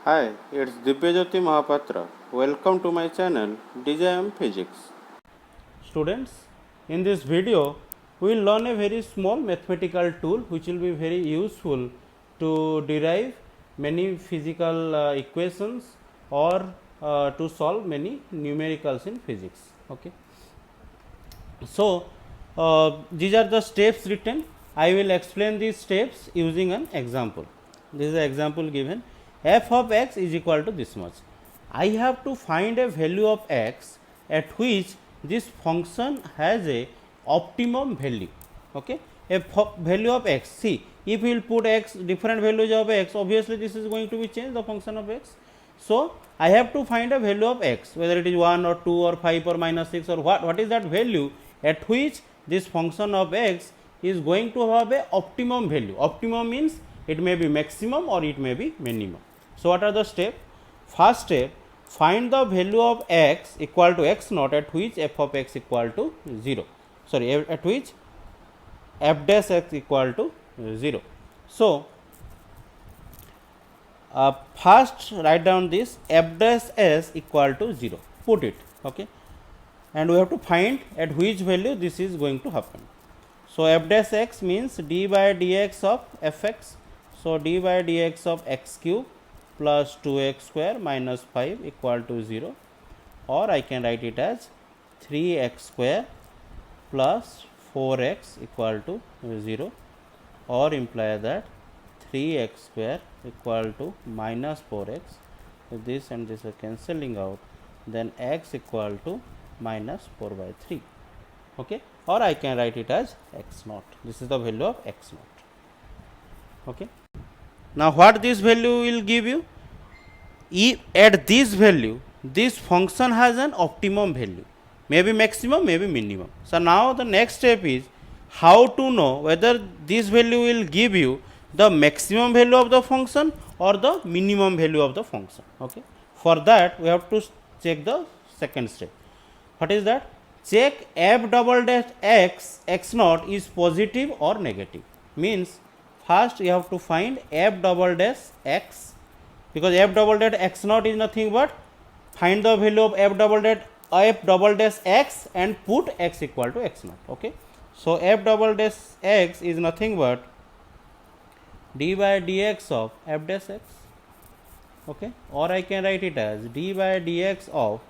Hi, it's Divyajyoti Mahapatra. Welcome to my channel DJM Physics. Students, in this video, we will learn a very small mathematical tool which will be very useful to derive many physical equations or to solve many numericals in physics. Okay. So, these are the steps written. I will explain these steps using an example. This is the example given. F of x is equal to this much. I have to find a value of x at which this function has a optimum value. Okay, a value of x. See, if we will put x different values of x, obviously this is going to be changed the function of x. So, I have to find a value of x, whether it is 1 or 2 or 5 or minus 6 or what is that value at which this function of x is going to have a optimum value. Optimum means it may be maximum or it may be minimum. So, what are the steps? First step, find the value of x equal to x naught at which f of x equal to 0. Sorry, at which f dash x equal to 0. So, first write down this f dash s equal to 0. Put it. Okay. And we have to find at which value this is going to happen. So, f dash x means d by dx of fx. So, d by dx of x cube plus 2x square minus 5 equal to 0, or I can write it as 3x square plus 4x equal to 0, or imply that 3x square equal to minus 4x. So, this and this are cancelling out, then x equal to minus 4 by 3. Okay, or I can write it as x naught. This is the value of x naught. Okay. Now, what this value will give you? If at this value, this function has an optimum value, maybe maximum, maybe minimum. So, now the next step is how to know whether this value will give you the maximum value of the function or the minimum value of the function. Okay. For that, we have to check the second step. What is that? Check f double dash x naught is positive or negative. Means first you have to find f double dash x, because f double dash x naught is nothing but find the value of f double dash x and put x equal to x naught. Okay. So, f double dash x is nothing but d by dx of f dash x. Okay. Or I can write it as d by dx of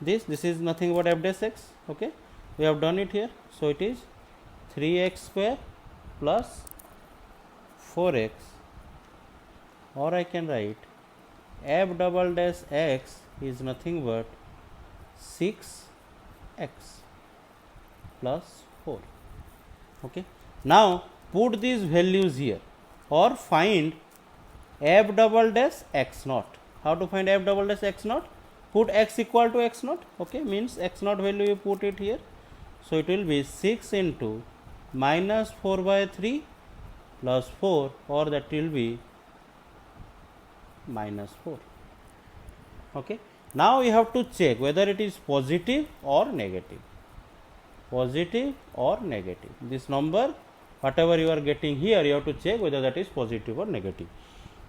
this is nothing but f dash x. Okay, we have done it here. So, it is 3x square plus 4x, or I can write f double dash x is nothing but 6x plus 4. Okay. Now, put these values here or find f double dash x naught. How to find f double dash x naught? Put x equal to x naught. Okay, means x naught value you put it here. So, it will be 6 into minus 4 by 3 plus 4, or that will be minus 4. Okay. Now, you have to check whether it is positive or negative. Positive or negative. This number, whatever you are getting here, you have to check whether that is positive or negative.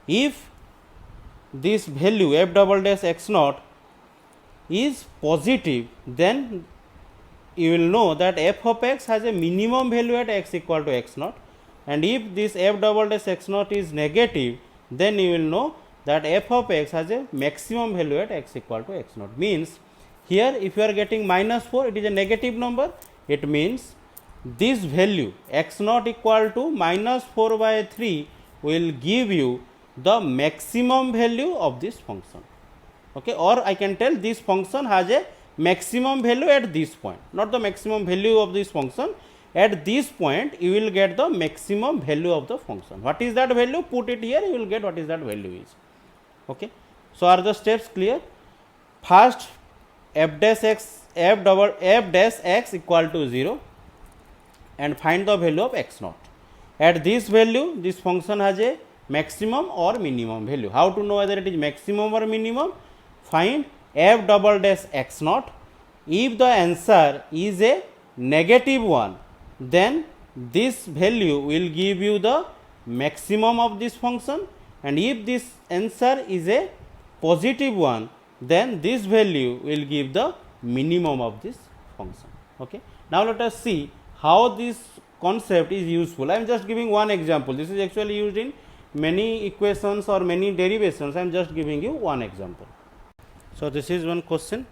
If this value f double dash x naught is positive, then you will know that f of x has a minimum value at x equal to x naught, and if this f double dash x naught is negative, then you will know that f of x has a maximum value at x equal to x naught. Means here if you are getting minus 4, it is a negative number. It means this value x naught equal to minus 4 by 3 will give you the maximum value of this function. Okay, or I can tell this function has a maximum value at this point, not the maximum value of this function. At this point, you will get the maximum value of the function. What is that value? Put it here, you will get what is that value is. Okay. So, are the steps clear? First, f dash x equal to 0 and find the value of x naught. At this value, this function has a maximum or minimum value. How to know whether it is maximum or minimum? Find f double dash x naught. If the answer is a negative one, then this value will give you the maximum of this function, and if this answer is a positive one, then this value will give the minimum of this function. Okay. Now let us see how this concept is useful. I am just giving one example. This is actually used in many equations or many derivations. I am just giving you one example. So this is one question.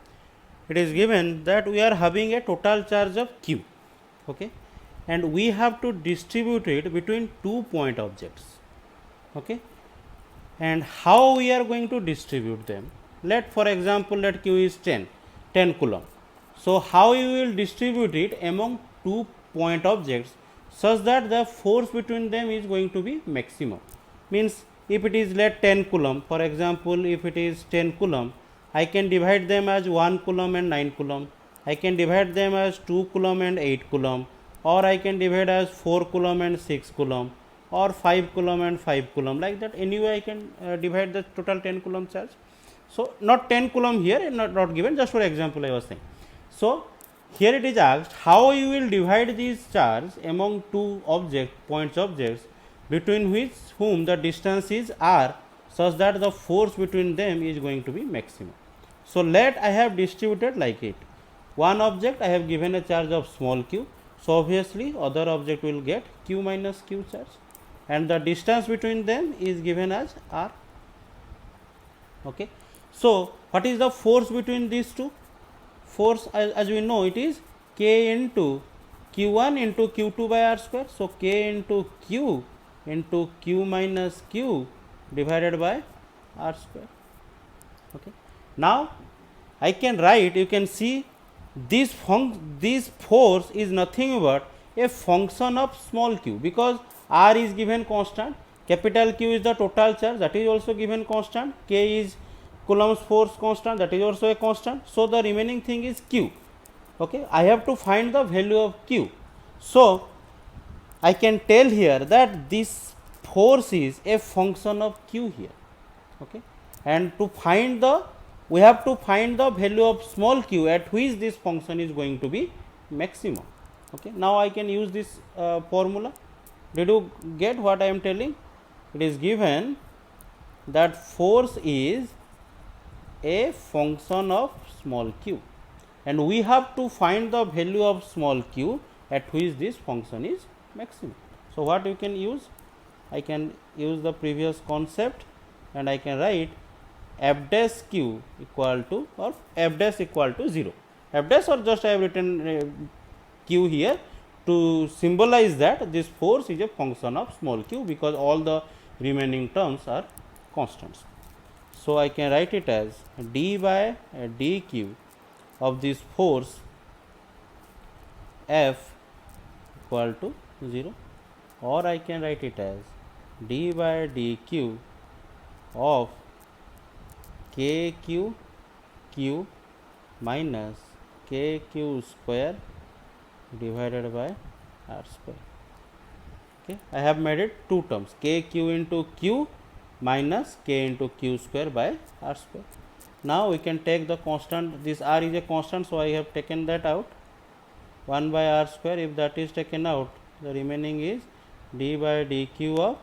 It is given that we are having a total charge of q, okay, and we have to distribute it between 2-point objects, okay, and how we are going to distribute them. Let, for example, let q is 10 coulomb. So how you will distribute it among 2-point objects such that the force between them is going to be maximum. Means if it is let 10 coulomb, for example, if it is 10 coulomb, I can divide them as 1 coulomb and 9 coulomb. I can divide them as 2 coulomb and 8 coulomb, or I can divide as 4 coulomb and 6 coulomb, or 5 coulomb and 5 coulomb, like that. Anyway, I can divide the total 10 coulomb charge. So not 10 coulomb here, not given, just for example I was saying. So here it is asked how you will divide these charge among two points objects between whom the distance is r, such that the force between them is going to be maximum. So let I have distributed like it. One object I have given a charge of small q, so obviously other object will get q minus q charge, and the distance between them is given as r. Okay. So what is the force between these two? Force, as we know, it is k into q1 into q2 by r square. So k into q minus q divided by r square. Okay. Now I can write, you can see this force is nothing but a function of small q, because r is given constant, capital Q is the total charge, that is also given constant, k is Coulomb's force constant, that is also a constant. So the remaining thing is q. Okay, I have to find the value of q. So I can tell here that this force is a function of q here. Okay, and to find we have to find the value of small q at which this function is going to be maximum. Okay, now I can use this formula. Did you get what I am telling? It is given that force is a function of small q, and we have to find the value of small q at which this function is maximum. So what you can use? I can use the previous concept, and I can write f dash q equal to, or f dash equal to 0. F dash, or just I have written q here to symbolize that this force is a function of small q, because all the remaining terms are constants. So I can write it as d by dq of this force F equal to 0, or I can write it as d by dq of kq q minus kq square divided by r square. Okay, I have made it two terms, kq into q minus k into q square by r square. Now we can take the constant, this r is a constant, so I have taken that out, 1 by r square. If that is taken out, the remaining is d by dq of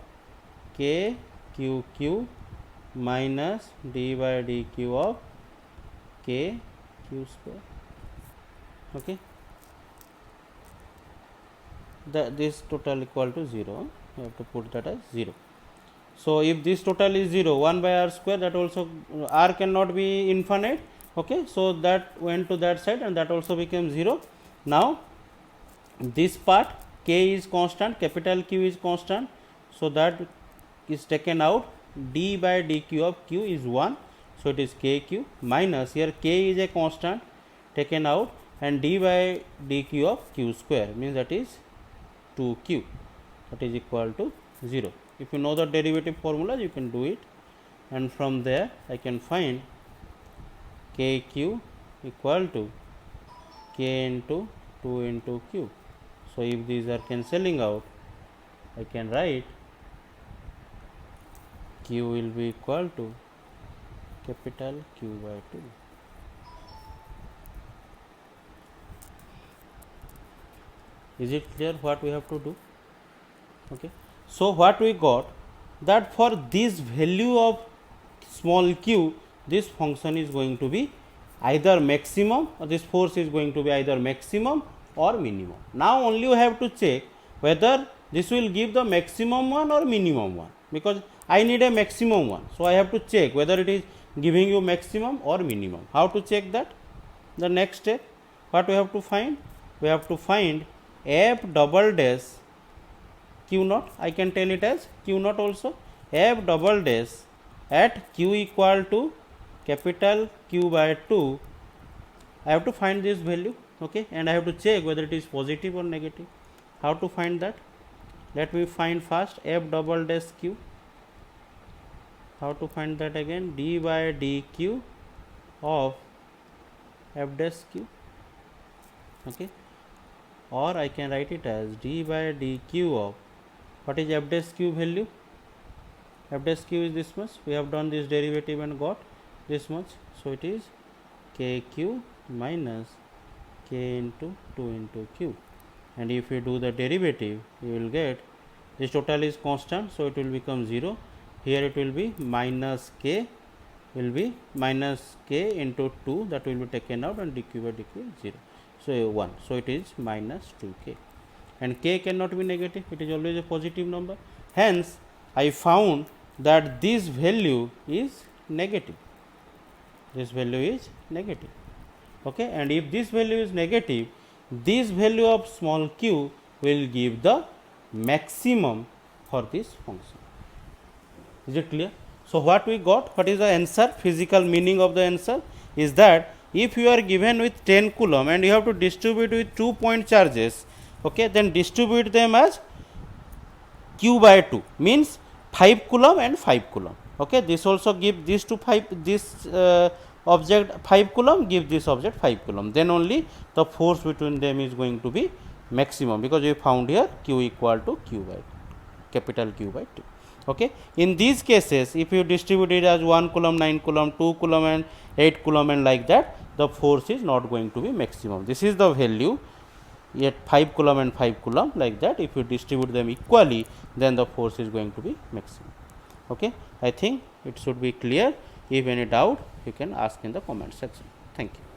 k q q minus d by dq of k q square. Okay, this total equal to 0, you have to put that as 0. So if this total is 0, 1 by r square, that also r cannot be infinite. Okay, so that went to that side, and that also became 0. Now this part, k is constant, capital Q is constant, so that is taken out. D by dq of q is 1, so it is kq, minus here k is a constant, taken out, and d by dq of q square means that is 2q, that is equal to 0. If you know the derivative formula, you can do it, and from there I can find kq equal to k into 2 into q. So if these are cancelling out, I can write q will be equal to capital Q by 2. Is it clear what we have to do? Okay. So what we got, that for this value of small q, this function is going to be either maximum, or this force is going to be either maximum or minimum. Now only you have to check whether this will give the maximum one or minimum one, because I need a maximum one. So I have to check whether it is giving you maximum or minimum. How to check that? The next step, what we have to find? We have to find f double dash q naught. I can tell it as q naught also. F double dash at q equal to capital Q by 2. I have to find this value, okay, and I have to check whether it is positive or negative. How to find that? Let me find first f double dash q. How to find that again? D by dq of f dash q, okay, or I can write it as d by dq of, what is f dash q value? F dash q is this much. We have done this derivative and got this much. So it is kq minus k into 2 into q, and if you do the derivative, you will get this total is constant, so it will become 0. Here it will be minus k, will be minus k into 2, that will be taken out, and dq by dq is 0. So 1. So it is minus 2k, and k cannot be negative, it is always a positive number. Hence I found that this value is negative. This value is negative, okay, and if this value is negative, this value of small q will give the maximum for this function. Is it clear? So what we got? What is the answer? Physical meaning of the answer is that if you are given with 10 coulomb and you have to distribute with 2 point charges, okay, then distribute them as q by 2, means 5 coulomb and 5 coulomb. Okay, this also give this to 5, this object 5 coulomb, give this object 5 coulomb, then only the force between them is going to be maximum, because we found here q equal to q by capital Q by 2. Okay, in these cases, if you distribute it as 1 coulomb, 9 coulomb, 2 coulomb and 8 coulomb and like that, the force is not going to be maximum. This is the value at 5 coulomb and 5 coulomb, like that. If you distribute them equally, then the force is going to be maximum. Okay, I think it should be clear. If any doubt, you can ask in the comment section. Thank you.